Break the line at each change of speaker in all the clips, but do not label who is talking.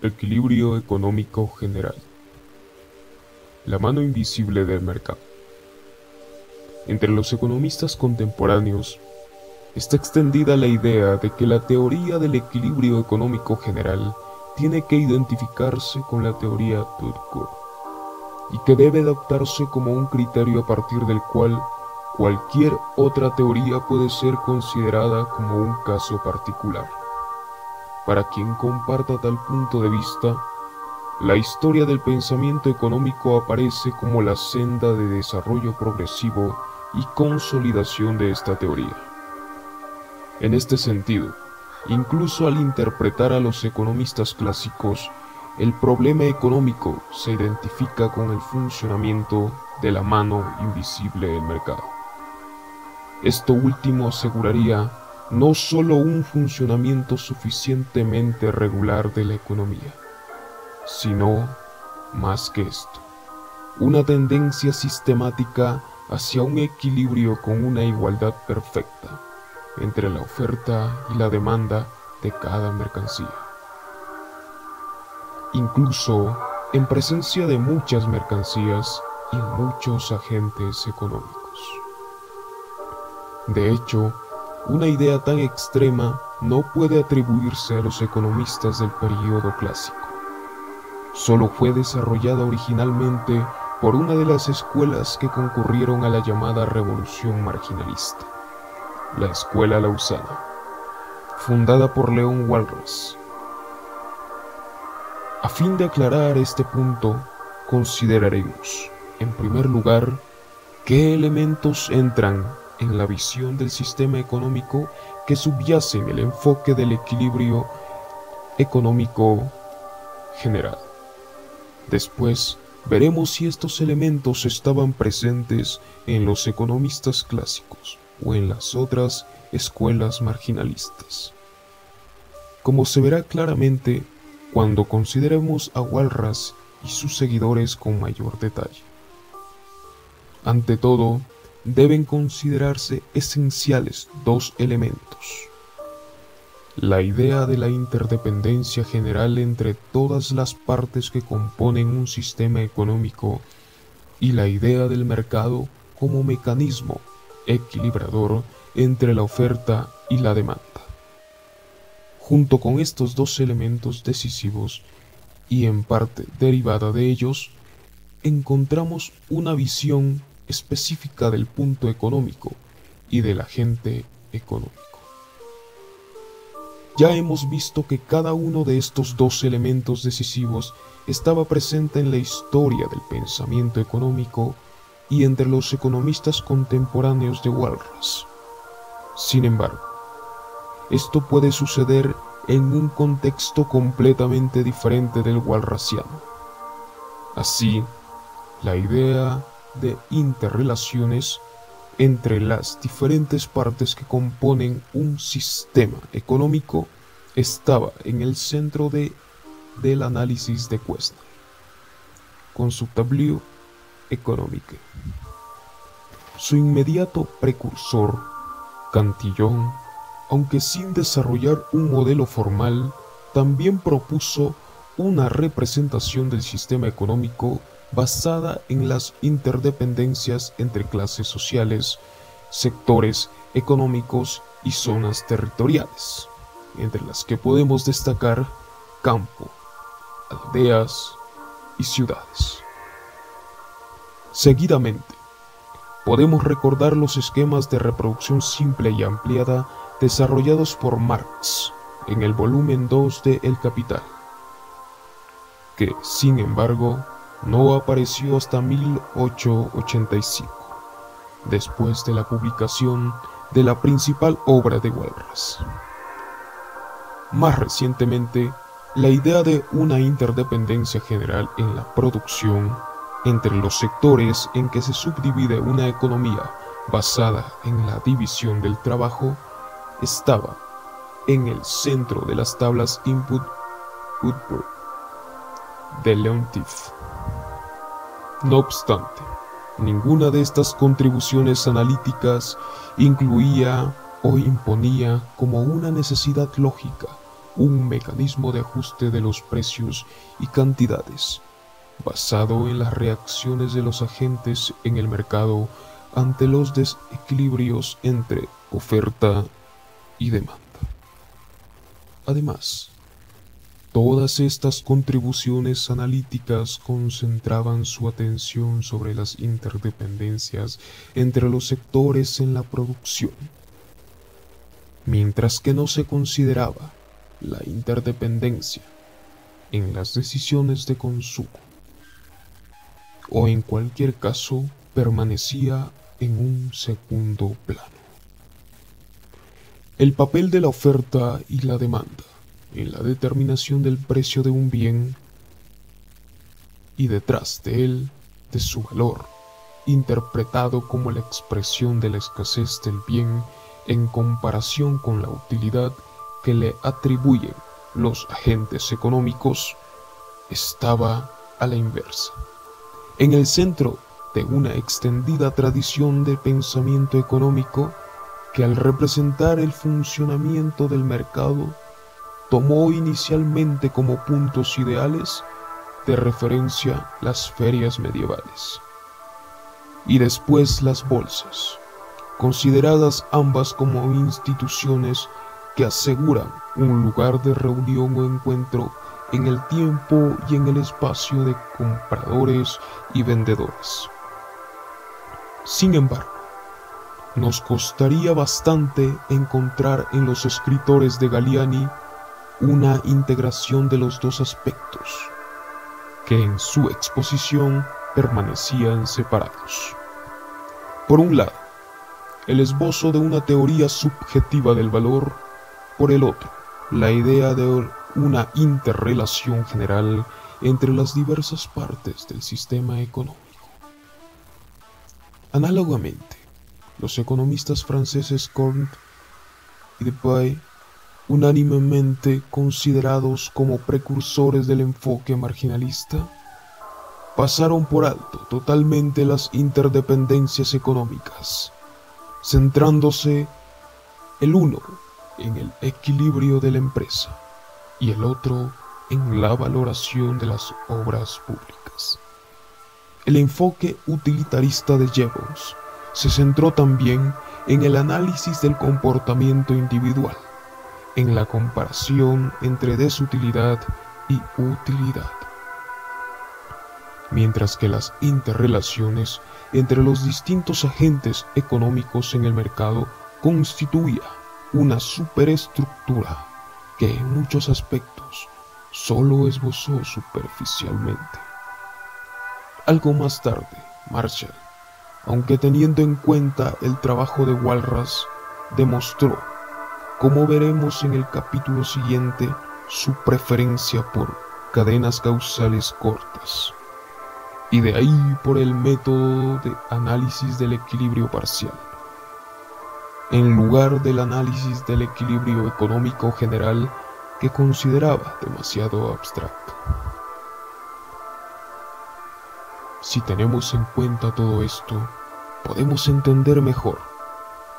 Equilibrio económico general. La mano invisible del mercado. Entre los economistas contemporáneos está extendida la idea de que la teoría del equilibrio económico general tiene que identificarse con la teoría Tooth y que debe adoptarse como un criterio a partir del cual cualquier otra teoría puede ser considerada como un caso particular. Para quien comparta tal punto de vista, la historia del pensamiento económico aparece como la senda de desarrollo progresivo y consolidación de esta teoría. En este sentido, incluso al interpretar a los economistas clásicos, el problema económico se identifica con el funcionamiento de la mano invisible del mercado. Esto último aseguraría no solo un funcionamiento suficientemente regular de la economía, sino, más que esto, una tendencia sistemática hacia un equilibrio con una igualdad perfecta entre la oferta y la demanda de cada mercancía. Incluso en presencia de muchas mercancías y muchos agentes económicos. De hecho, una idea tan extrema no puede atribuirse a los economistas del período clásico. Solo fue desarrollada originalmente por una de las escuelas que concurrieron a la llamada Revolución Marginalista, la Escuela Lausana, fundada por Leon Walras. A fin de aclarar este punto, consideraremos, en primer lugar, qué elementos entran en la visión del sistema económico que subyacen el enfoque del equilibrio económico general. Después, veremos si estos elementos estaban presentes en los economistas clásicos o en las otras escuelas marginalistas. Como se verá claramente cuando consideremos a Walras y sus seguidores con mayor detalle. Ante todo, deben considerarse esenciales dos elementos: la idea de la interdependencia general entre todas las partes que componen un sistema económico y la idea del mercado como mecanismo equilibrador entre la oferta y la demanda. Junto con estos dos elementos decisivos y en parte derivada de ellos, encontramos una visión específica del punto económico y del agente económico. Ya hemos visto que cada uno de estos dos elementos decisivos estaba presente en la historia del pensamiento económico y entre los economistas contemporáneos de Walras. Sin embargo, esto puede suceder en un contexto completamente diferente del walrasiano. Así, la idea de interrelaciones entre las diferentes partes que componen un sistema económico estaba en el centro del análisis de Kuessner, con su tableau économique. Su inmediato precursor, Cantillon, aunque sin desarrollar un modelo formal, también propuso una representación del sistema económico basada en las interdependencias entre clases sociales, sectores económicos y zonas territoriales, entre las que podemos destacar campo, aldeas y ciudades. Seguidamente, podemos recordar los esquemas de reproducción simple y ampliada desarrollados por Marx en el volumen 2 de El Capital, que, sin embargo, no apareció hasta 1885, después de la publicación de la principal obra de Walras. Más recientemente, la idea de una interdependencia general en la producción entre los sectores en que se subdivide una economía basada en la división del trabajo estaba en el centro de las tablas Input-Output de Leontief. No obstante, ninguna de estas contribuciones analíticas incluía o imponía como una necesidad lógica un mecanismo de ajuste de los precios y cantidades, basado en las reacciones de los agentes en el mercado ante los desequilibrios entre oferta y demanda. Además, todas estas contribuciones analíticas concentraban su atención sobre las interdependencias entre los sectores en la producción, mientras que no se consideraba la interdependencia en las decisiones de consumo, o en cualquier caso permanecía en un segundo plano. El papel de la oferta y la demanda en la determinación del precio de un bien y detrás de él de su valor, interpretado como la expresión de la escasez del bien en comparación con la utilidad que le atribuyen los agentes económicos, estaba a la inversa, en el centro de una extendida tradición de pensamiento económico que, al representar el funcionamiento del mercado, tomó inicialmente como puntos ideales de referencia las ferias medievales y después las bolsas, consideradas ambas como instituciones que aseguran un lugar de reunión o encuentro en el tiempo y en el espacio de compradores y vendedores. Sin embargo, nos costaría bastante encontrar en los escritores de Galiani una integración de los dos aspectos, que en su exposición permanecían separados. Por un lado, el esbozo de una teoría subjetiva del valor; por el otro, la idea de una interrelación general entre las diversas partes del sistema económico. Análogamente, los economistas franceses Comte y Debye, unánimemente considerados como precursores del enfoque marginalista, pasaron por alto totalmente las interdependencias económicas, centrándose el uno en el equilibrio de la empresa y el otro en la valoración de las obras públicas. El enfoque utilitarista de Jevons se centró también en el análisis del comportamiento individual, en la comparación entre desutilidad y utilidad, mientras que las interrelaciones entre los distintos agentes económicos en el mercado constituía una superestructura que en muchos aspectos solo esbozó superficialmente. Algo más tarde, Marshall, aunque teniendo en cuenta el trabajo de Walras, demostró, como veremos en el capítulo siguiente, su preferencia por cadenas causales cortas, y de ahí por el método de análisis del equilibrio parcial, en lugar del análisis del equilibrio económico general que consideraba demasiado abstracto. Si tenemos en cuenta todo esto, podemos entender mejor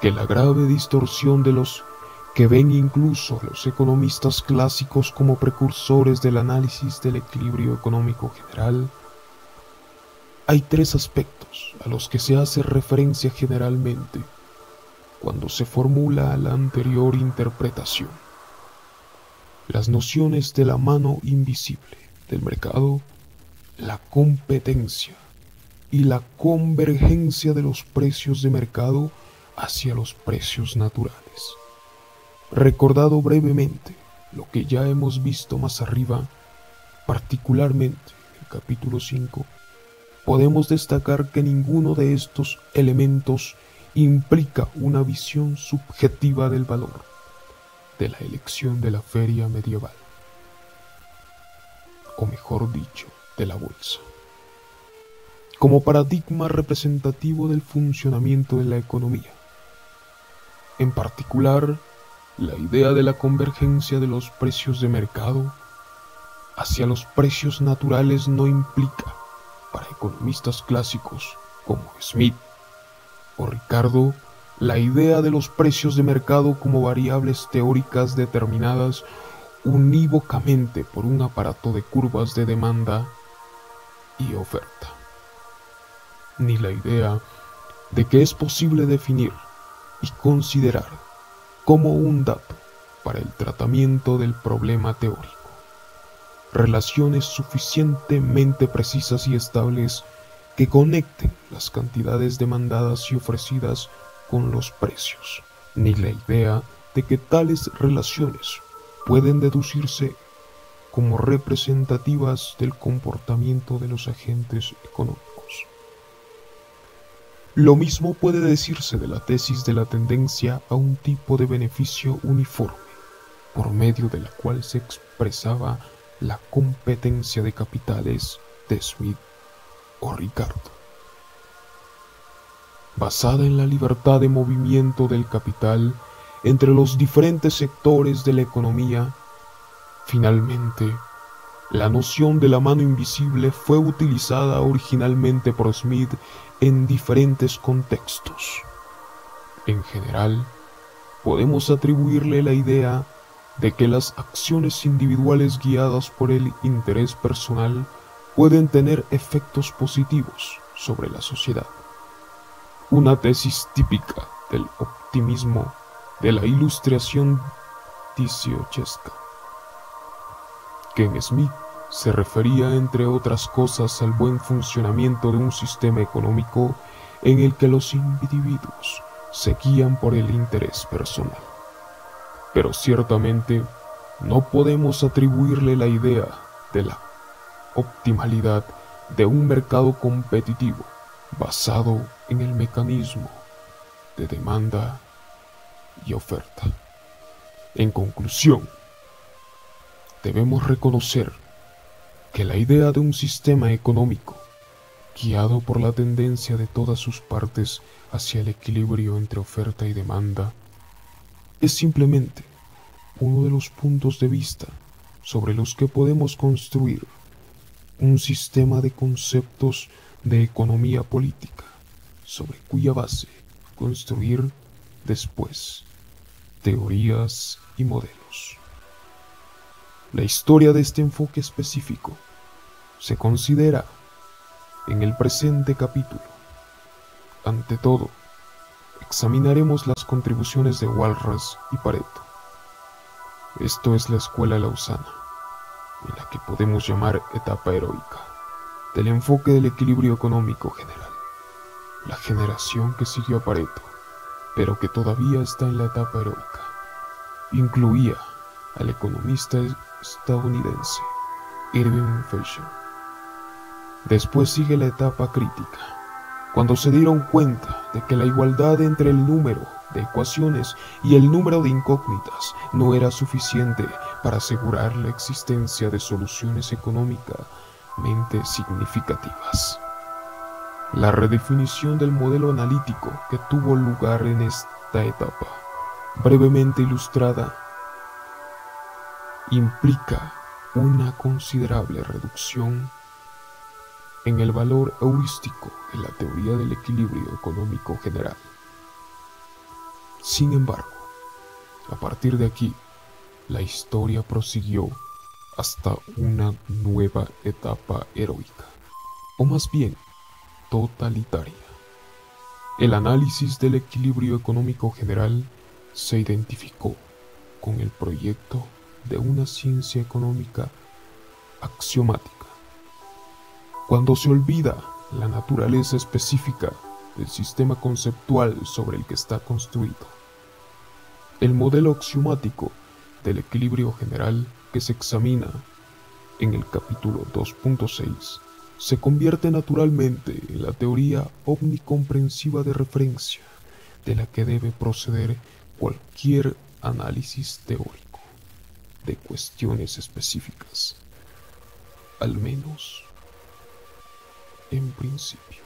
que la grave distorsión de los que ven incluso a los economistas clásicos como precursores del análisis del equilibrio económico general. Hay tres aspectos a los que se hace referencia generalmente cuando se formula la anterior interpretación: las nociones de la mano invisible del mercado, la competencia y la convergencia de los precios de mercado hacia los precios naturales. Recordado brevemente lo que ya hemos visto más arriba, particularmente en el capítulo 5, podemos destacar que ninguno de estos elementos implica una visión subjetiva del valor de la elección de la feria medieval, o mejor dicho, de la bolsa, como paradigma representativo del funcionamiento de la economía. En particular, la idea de la convergencia de los precios de mercado hacia los precios naturales no implica, para economistas clásicos como Smith o Ricardo, la idea de los precios de mercado como variables teóricas determinadas unívocamente por un aparato de curvas de demanda y oferta, ni la idea de que es posible definir y considerar como un dato para el tratamiento del problema teórico relaciones suficientemente precisas y estables que conecten las cantidades demandadas y ofrecidas con los precios, ni la idea de que tales relaciones pueden deducirse como representativas del comportamiento de los agentes económicos. Lo mismo puede decirse de la tesis de la tendencia a un tipo de beneficio uniforme, por medio de la cual se expresaba la competencia de capitales de Smith o Ricardo, basada en la libertad de movimiento del capital entre los diferentes sectores de la economía. Finalmente, la noción de la mano invisible fue utilizada originalmente por Smith en diferentes contextos. En general, podemos atribuirle la idea de que las acciones individuales guiadas por el interés personal pueden tener efectos positivos sobre la sociedad. Una tesis típica del optimismo de la Ilustración dieciochesca, que en Smith se refería entre otras cosas al buen funcionamiento de un sistema económico en el que los individuos se guían por el interés personal. Pero ciertamente no podemos atribuirle la idea de la optimalidad de un mercado competitivo basado en el mecanismo de demanda y oferta. En conclusión, debemos reconocer que la idea de un sistema económico guiado por la tendencia de todas sus partes hacia el equilibrio entre oferta y demanda es simplemente uno de los puntos de vista sobre los que podemos construir un sistema de conceptos de economía política, sobre cuya base construir después teorías y modelos. La historia de este enfoque específico se considera en el presente capítulo. Ante todo, examinaremos las contribuciones de Walras y Pareto. Esto es la escuela lausana, en la que podemos llamar etapa heroica, del enfoque del equilibrio económico general. La generación que siguió a Pareto, pero que todavía está en la etapa heroica, incluía al economista estadounidense Irving Fisher. Después sigue la etapa crítica, cuando se dieron cuenta de que la igualdad entre el número de ecuaciones y el número de incógnitas no era suficiente para asegurar la existencia de soluciones económicamente significativas. La redefinición del modelo analítico que tuvo lugar en esta etapa, brevemente ilustrada, implica una considerable reducción en el valor heurístico de la teoría del equilibrio económico general. Sin embargo, a partir de aquí, la historia prosiguió hasta una nueva etapa heroica, o más bien totalitaria. El análisis del equilibrio económico general se identificó con el proyecto de una ciencia económica axiomática. Cuando se olvida la naturaleza específica del sistema conceptual sobre el que está construido, el modelo axiomático del equilibrio general que se examina en el capítulo 2.6 se convierte naturalmente en la teoría omnicomprensiva de referencia de la que debe proceder cualquier análisis teórico de cuestiones específicas, al menos en principio.